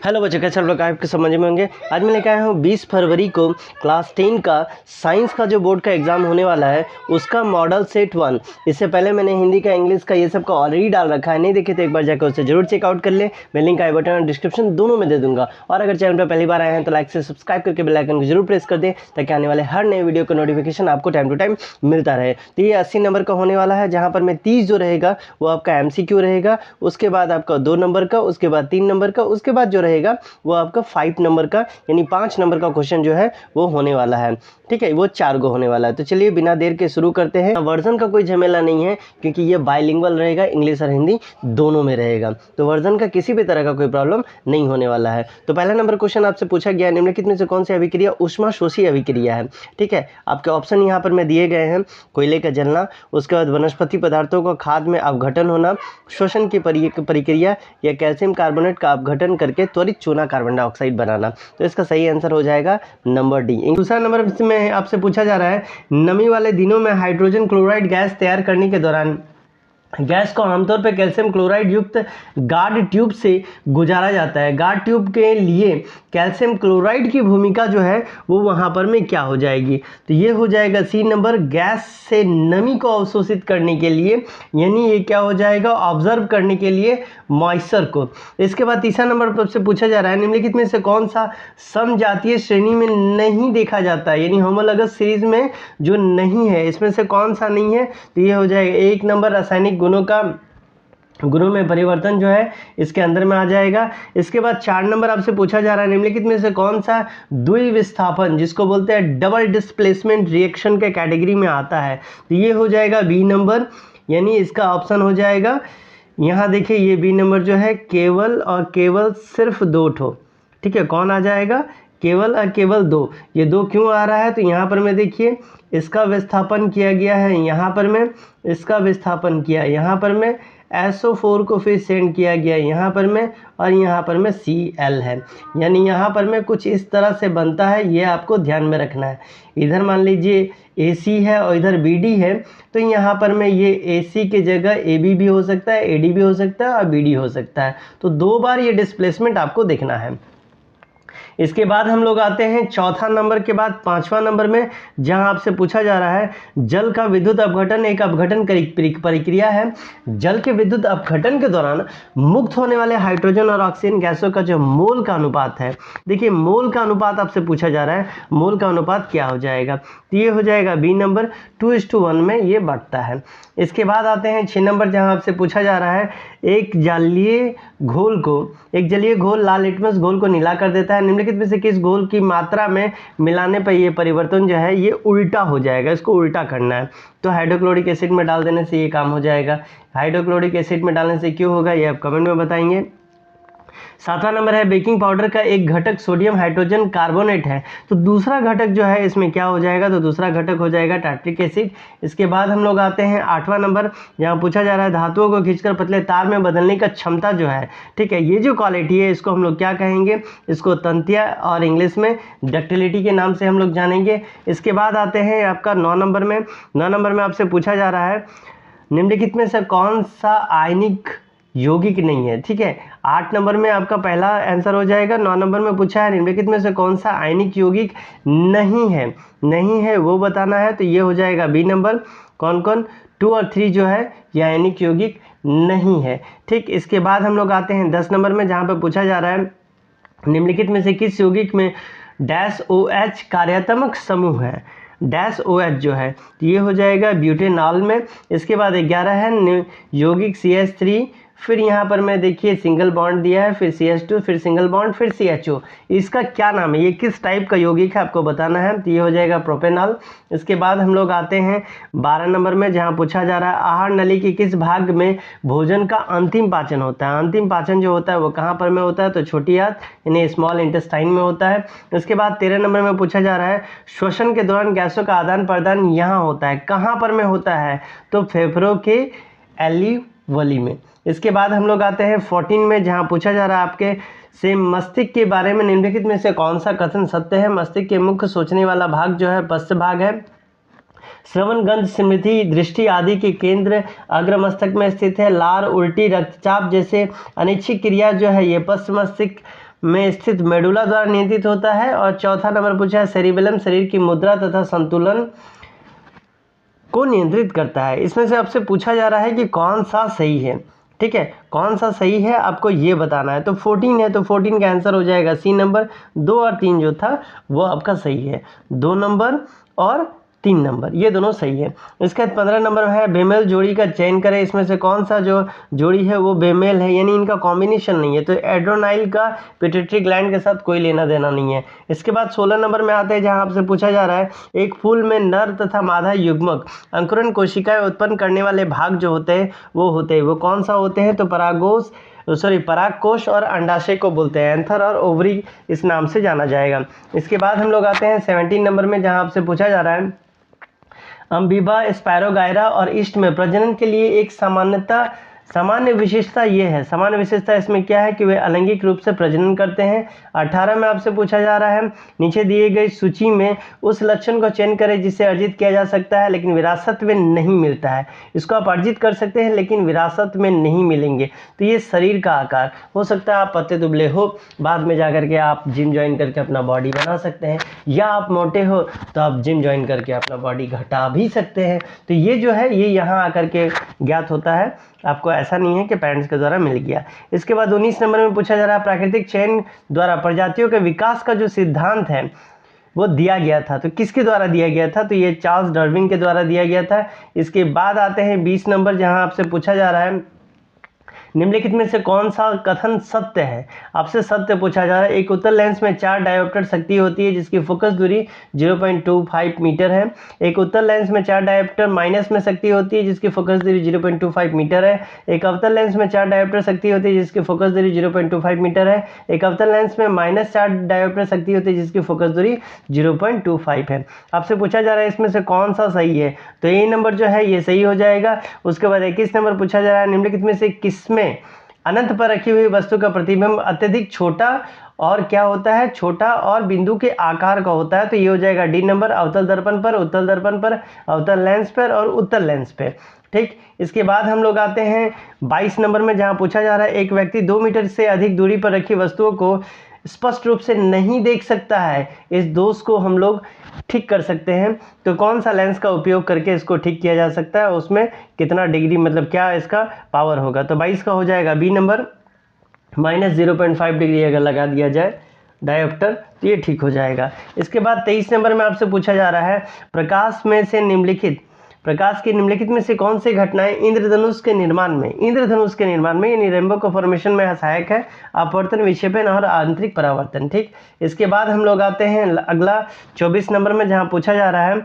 Hello बच्चों, कैसे आप लोग आपके समझ में होंगे। आज मैं लेकर आया हूँ 20 फरवरी को क्लास 10 का साइंस का जो बोर्ड का एग्ज़ाम होने वाला है उसका मॉडल सेट 1। इससे पहले मैंने हिंदी का, इंग्लिश का, ये सब का ऑलरेडी डाल रखा है। नहीं देखे तो एक बार जाकर उसे जरूर चेकआउट कर ले। मैं लिंक आई बटन और डिस्क्रिप्शन दोनों में दे दूंगा। और अगर चैनल पर पहली बार आए हैं तो लाइक से सब्सक्राइब करके बेल आइकन को जरूर प्रेस कर दें ताकि आने वाले हर नए वीडियो का नोटिफिकेशन आपको टाइम टू टाइम मिलता रहे। तो ये 80 नंबर का होने वाला है, जहाँ पर मैं 30 जो रहेगा वो आपका MCQ रहेगा, उसके बाद आपका 2 नंबर का, उसके बाद 3 नंबर का, उसके बाद जो रहेगा वो आपका 5 नंबर का यानी 5 नंबर का क्वेश्चन जो है वो होने वाला है। ठीक है, वो 4 गो होने वाला है। तो चलिए बिना देर के शुरू करते हैं। वर्जन का कोई झमेला नहीं है क्योंकि ये बाइलिंगुअल रहेगा, इंग्लिश और हिंदी दोनों में रहेगा, तो वर्जन का किसी भी तरह का कोई प्रॉब्लम नहीं होने वाला है। तो पहला नंबर क्वेश्चन आपसे पूछा गया, निम्नलिखित में से कौन सी अभिक्रिया ऊष्माशोषी अभिक्रिया है। ठीक है, आपके ऑप्शन यहाँ पर मैं दिए गए हैं। कोयले का जलना, उसके बाद वनस्पति पदार्थों का खाद में अपघटन होना, श्वसन की प्रक्रिया, या कैल्शियम कार्बोनेट का अपघटन करके त्वरित चूना कार्बन डाइऑक्साइड बनाना। तो इसका सही आंसर हो जाएगा नंबर डी। दूसरा नंबर में आपसे पूछा जा रहा है, नमी वाले दिनों में हाइड्रोजन क्लोराइड गैस तैयार करने के दौरान गैस को आमतौर पर कैल्शियम क्लोराइड युक्त गार्ड ट्यूब से गुजारा जाता है। गार्ड ट्यूब के लिए कैल्शियम क्लोराइड की भूमिका जो है वो वहाँ पर में क्या हो जाएगी। तो ये हो जाएगा सी नंबर, गैस से नमी को अवशोषित करने के लिए, यानी ये क्या हो जाएगा, ऑब्जर्व करने के लिए मॉइस्चर को। इसके बाद तीसरा नंबर से पूछा जा रहा है, निम्नलिखित में से कौन सा समजातीय श्रेणी में नहीं देखा जाता है, यानी होमोलॉगस सीरीज में जो नहीं है, इसमें से कौन सा नहीं है। तो ये हो जाएगा 1 नंबर, रासायनिक गुणों में परिवर्तन जो है इसके अंदर में आ जाएगा। इसके बाद 4 नंबर आपसे पूछा जा रहा है, निम्नलिखित में से कौन सा द्विविस्थापन, जिसको बोलते हैं डबल डिस्प्लेसमेंट रिएक्शन के कैटेगरी में आता है। तो ये हो जाएगा बी नंबर, यानी इसका ऑप्शन हो जाएगा, यहाँ देखिए ये बी नंबर जो है केवल और केवल सिर्फ 2 ठो। ठीक है, कौन आ जाएगा, केवल और केवल 2। ये 2 क्यों आ रहा है, तो यहाँ पर मैं देखिए इसका विस्थापन किया गया है, यहाँ पर मैं इसका विस्थापन किया, यहाँ पर मैं SO4 को फिर सेंड किया गया यहाँ पर में, और यहाँ पर में Cl है, यानी यहाँ पर में कुछ इस तरह से बनता है, ये आपको ध्यान में रखना है। इधर मान लीजिए AC है और इधर BD है, तो यहाँ पर में ये AC की जगह AB भी हो सकता है, AD भी हो सकता है और BD हो सकता है। तो 2 बार ये डिस्प्लेसमेंट आपको देखना है। इसके बाद हम लोग आते हैं चौथा नंबर के बाद 5वां नंबर में, जहां आपसे पूछा जा रहा है, जल का विद्युत अपघटन एक अपघटन प्रक्रिया है। जल के विद्युत अपघटन के दौरान मुक्त होने वाले हाइड्रोजन और ऑक्सीजन गैसों का जो मोल का अनुपात है, देखिए मोल का अनुपात आपसे पूछा जा रहा है, मोल का अनुपात क्या हो जाएगा। तो ये हो जाएगा बी नंबर, 2:1 में ये बढ़ता है। इसके बाद आते हैं 6 नंबर, जहां आपसे पूछा जा रहा है, एक जलीय घोल लाल लिटमस घोल को नीला कर देता है। निम्नलिखित में से किस घोल की मात्रा में मिलाने पर ये परिवर्तन जो है ये उल्टा हो जाएगा, इसको उल्टा करना है। तो हाइड्रोक्लोरिक एसिड में डाल देने से ये काम हो जाएगा। हाइड्रोक्लोरिक एसिड में डालने से क्यों होगा ये आप कमेंट में बताएंगे। 7वां नंबर है, बेकिंग पाउडर का एक घटक सोडियम हाइड्रोजन कार्बोनेट है, तो दूसरा घटक जो है इसमें क्या हो जाएगा, तो दूसरा घटक हो जाएगा टार्ट्रिक एसिड। इसके बाद हम लोग आते हैं 8वां नंबर, जहां पूछा जा रहा है, धातुओं को खींचकर पतले तार में बदलने का क्षमता जो है, ठीक है, ये जो क्वालिटी है इसको हम लोग क्या कहेंगे, इसको तंत्या और इंग्लिश में डक्टिलिटी के नाम से हम लोग जानेंगे। इसके बाद आते हैं आपका 9 नंबर में। 9 नंबर में आपसे पूछा जा रहा है, निम्नलिखित में से कौन सा आयनिक यौगिक नहीं है। ठीक है, 8 नंबर में आपका पहला आंसर हो जाएगा। 9 नंबर में पूछा है, निम्नलिखित में से कौन सा आयनिक यौगिक नहीं है वो बताना है। तो ये हो जाएगा बी नंबर, कौन कौन 2 और 3 जो है ये आयनिक यौगिक नहीं है। ठीक, इसके बाद हम लोग आते हैं 10 नंबर में, जहाँ पर पूछा जा रहा है, निम्नलिखित में से किस यौगिक में -OH कार्यात्मक समूह है। -OH जो है तो ये हो जाएगा ब्यूटेनॉल में। इसके बाद 11 है यौगिक CH3, फिर यहाँ पर मैं देखिए सिंगल बॉन्ड दिया है, फिर CH2, फिर सिंगल बॉन्ड, फिर CHO। इसका क्या नाम है, ये किस टाइप का यौगिक है आपको बताना है। तो ये हो जाएगा प्रोपेनॉल। इसके बाद हम लोग आते हैं 12 नंबर में, जहाँ पूछा जा रहा है, आहार नली के किस भाग में भोजन का अंतिम पाचन होता है। अंतिम पाचन जो होता है वो कहाँ पर में होता है, तो छोटी आंत यानी स्मॉल इंटेस्टाइन में होता है। इसके बाद 13 नंबर में पूछा जा रहा है, श्वसन के दौरान गैसों का आदान प्रदान यहाँ होता है, कहाँ पर में होता है, तो फेफड़ों के एल्वियोली में। इसके बाद हम लोग आते हैं 14 में, जहाँ पूछा जा रहा है आपके से मस्तिष्क के बारे में, निम्नलिखित में से कौन सा कथन सत्य है। मस्तिष्क के मुख्य सोचने वाला भाग जो है पश्च भाग है। श्रवण, गंध, स्मृति, दृष्टि आदि के केंद्र अग्र मस्तक में स्थित है। लार, उल्टी, रक्तचाप जैसे अनिच्छिक क्रिया जो है ये पश्च मस्तिष्क में स्थित मेडुला द्वारा नियंत्रित होता है। और चौथा नंबर पूछा है सेरिबेलम शरीर की मुद्रा तथा संतुलन को नियंत्रित करता है। इसमें से आपसे पूछा जा रहा है कि कौन सा सही है, ठीक है, कौन सा सही है आपको ये बताना है। तो 14 है, तो 14 का आंसर हो जाएगा सी नंबर। 2 और 3 जो था वो आपका सही है, 2 नंबर और 3 नंबर ये दोनों सही है। इसके बाद 15 नंबर है बेमेल जोड़ी का चयन करें। इसमें से कौन सा जो जोड़ी है वो बेमेल है, यानी इनका कॉम्बिनेशन नहीं है। तो एड्रोनाइल का पिट्यूटरी ग्लैंड के साथ कोई लेना देना नहीं है। इसके बाद 16 नंबर में आते हैं जहां आपसे पूछा जा रहा है एक फूल में नर तथा मादा युग्मक अंकुरन कोशिकाएं उत्पन्न करने वाले भाग जो होते हैं वो कौन सा होते हैं। तो परागकोश और अंडाशय को बोलते हैं, एंथर और ओवरी इस नाम से जाना जाएगा। इसके बाद हम लोग आते हैं 17 नंबर में जहां आपसे पूछा जा रहा है अम्बीबा स्पैरोगायरा और ईस्ट में प्रजनन के लिए एक सामान्य विशेषता ये है। सामान्य विशेषता इसमें क्या है कि वे अलैंगिक रूप से प्रजनन करते हैं। 18 में आपसे पूछा जा रहा है नीचे दिए गई सूची में उस लक्षण को चयन करें जिसे अर्जित किया जा सकता है लेकिन विरासत में नहीं मिलता है। इसको आप अर्जित कर सकते हैं लेकिन विरासत में नहीं मिलेंगे। तो ये शरीर का आकार हो सकता है, आप पतले दुबले हो, बाद में जाकर के आप जिम ज्वाइन करके अपना बॉडी बना सकते हैं, या आप मोटे हो तो आप जिम ज्वाइन करके अपना बॉडी घटा भी सकते हैं। तो ये जो है ये यहाँ आकर के ज्ञात होता है, आपको ऐसा नहीं है कि पेरेंट्स के द्वारा मिल गया। इसके बाद 19 नंबर में पूछा जा रहा है प्राकृतिक चयन द्वारा प्रजातियों के विकास का जो सिद्धांत है वो दिया गया था। तो किसके द्वारा दिया गया था, तो ये चार्ल्स डार्विन के द्वारा दिया गया था। इसके बाद आते हैं 20 नंबर जहां आपसे पूछा जा रहा है निम्नलिखित में से कौन सा कथन सत्य है। आपसे सत्य पूछा जा रहा है एक उत्तर लेंस में 4 डायोप्टर शक्ति होती है जिसकी फोकस दूरी 0.25 मीटर है। एक उत्तर लेंस में 4 डायोप्टर माइनस में शक्ति होती है जिसकी फोकस दूरी 0.25 मीटर है। एक अवतल लेंस में 4 डायोप्टर शक्ति होती है जिसकी फोकस दूरी 0.25 मीटर है। एक अवतल लेंस में -4 डायोप्टर शक्ति होती है जिसकी फोकस दूरी 0.25 है। आपसे पूछा जा रहा है इसमें से कौन सा सही है, तो ए नंबर जो है ये सही हो जाएगा। उसके बाद 21 नंबर पूछा जा रहा है निम्नलिखित में से किसमें अनंत पर रखी हुई वस्तु का प्रतिबिंब अत्यधिक छोटा और क्या होता है, छोटा और बिंदु के आकार का होता है। तो ये हो जाएगा डी नंबर, अवतल दर्पण पर, उत्तल दर्पण पर, अवतल लेंस पर और उत्तल लेंस पे। ठीक, इसके बाद हम लोग आते हैं 22 नंबर में जहां पूछा जा रहा है एक व्यक्ति 2 मीटर से अधिक दूरी पर रखी वस्तुओं को स्पष्ट रूप से नहीं देख सकता है। इस दोष को हम लोग ठीक कर सकते हैं। तो कौन सा लेंस का उपयोग करके इसको ठीक किया जा सकता है, उसमें कितना डिग्री मतलब क्या इसका पावर होगा। तो 22 का हो जाएगा बी नंबर, -0.5 डिग्री अगर लगा दिया जाए डायोप्टर तो ये ठीक हो जाएगा। इसके बाद 23 नंबर में आपसे पूछा जा रहा है प्रकाश की निम्नलिखित में से कौन सी घटनाएं इंद्रधनुष के निर्माण में यानी रेनबो को फॉर्मेशन में सहायक है, अपवर्तन, विक्षेपण और आंतरिक परावर्तन। ठीक, इसके बाद हम लोग आते हैं अगला 24 नंबर में जहां पूछा जा रहा है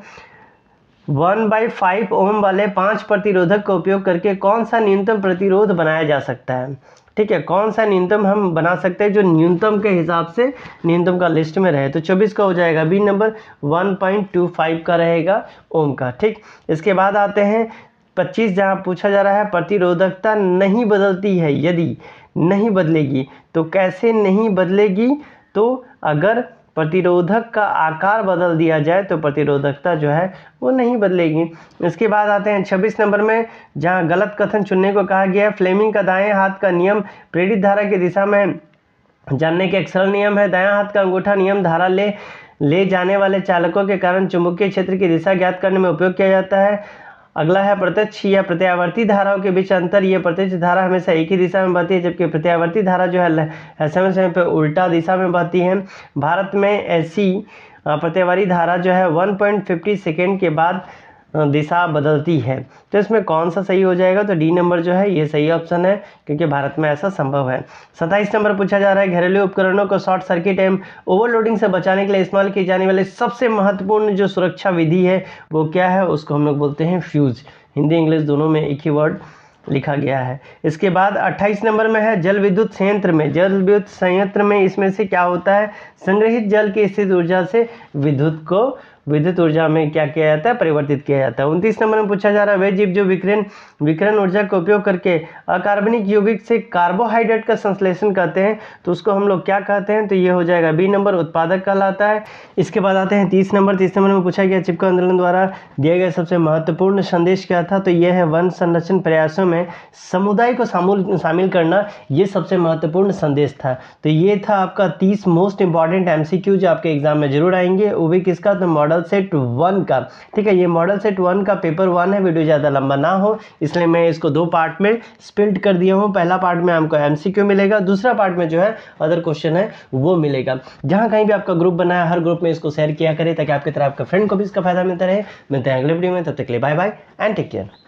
1/5 ओम वाले 5 प्रतिरोधक का उपयोग करके कौन सा न्यूनतम प्रतिरोध बनाया जा सकता है। ठीक है, कौन सा न्यूनतम हम बना सकते हैं जो न्यूनतम के हिसाब से न्यूनतम का लिस्ट में रहे। तो 24 का हो जाएगा बी नंबर, 1.25 का रहेगा ओम का। ठीक, इसके बाद आते हैं 25 जहां पूछा जा रहा है प्रतिरोधकता नहीं बदलती है, यदि नहीं बदलेगी तो कैसे नहीं बदलेगी, तो अगर प्रतिरोधक का आकार बदल दिया जाए तो प्रतिरोधकता जो है वो नहीं बदलेगी। इसके बाद आते हैं 26 नंबर में जहां गलत कथन चुनने को कहा गया है फ्लेमिंग का दाएं हाथ का नियम प्रेरित धारा की दिशा में जानने के एक सरल नियम है। दायां हाथ का अंगूठा नियम धारा ले जाने वाले चालकों के कारण चुंबकीय क्षेत्र की दिशा ज्ञात करने में उपयोग किया जाता है। अगला है प्रत्यक्ष या प्रत्यावर्ती धाराओं के बीच अंतर। ये प्रत्यक्ष धारा हमेशा एक ही दिशा में बहती है जबकि प्रत्यावर्ती धारा जो है समय समय पर उल्टा दिशा में बहती है। भारत में ऐसी प्रत्यावर्ती धारा जो है 1.50 सेकेंड के बाद दिशा बदलती है। तो इसमें कौन सा सही हो जाएगा, तो डी नंबर जो है ये सही ऑप्शन है क्योंकि भारत में ऐसा संभव है। 27 नंबर पूछा जा रहा है घरेलू उपकरणों को शॉर्ट सर्किट एवं ओवरलोडिंग से बचाने के लिए इस्तेमाल की जाने वाली सबसे महत्वपूर्ण जो सुरक्षा विधि है वो क्या है, उसको हम लोग बोलते हैं फ्यूज। हिंदी इंग्लिश दोनों में एक ही वर्ड लिखा गया है। इसके बाद 28 नंबर में है जल विद्युत संयंत्र में इसमें से क्या होता है, संग्रहित जल की स्थित ऊर्जा से विद्युत को विद्युत ऊर्जा में क्या किया जाता है, परिवर्तित किया जाता है। 29 नंबर में पूछा जा रहा है वे जीव जो विकिरण ऊर्जा का उपयोग करके अकार्बनिक यौगिक से कार्बोहाइड्रेट का संश्लेषण करते हैं तो उसको हम लोग क्या कहते हैं, तो ये हो जाएगा बी नंबर, उत्पादक कहलाता है। इसके बाद आते हैं 30 नंबर में पूछा गया चिपको आंदोलन द्वारा दिए गए सबसे महत्वपूर्ण संदेश क्या था, तो यह है वन संरक्षण प्रयासों में समुदाय को शामिल करना, ये सबसे महत्वपूर्ण संदेश था। तो ये था आपका 30 मोस्ट इंपॉर्टेंट एमसीक्यू जो आपके एग्जाम में जरूर आएंगे, वो भी किसका, तो मॉडल सेट 1 का। ठीक है, ये मॉडल सेट 1 का पेपर 1 है, वीडियो ज़्यादा लंबा ना हो इसलिए मैं इसको 2 पार्ट में स्प्लिट कर दिया हूँ। पहला पार्ट में आपको एमसीक्यू मिलेगा, दूसरा पार्ट में जो है अदर क्वेश्चन है वो मिलेगा। जहाँ कहीं भी आपका ग्रुप बना है हर ग्रुप में इसको शेयर किया करें ताकि आपकी तरह आपका फ्रेंड को भी इसका फायदा मिलता रहे। मिलते हैं अगले वीडियो में, तब तक के लिए bye bye and take care.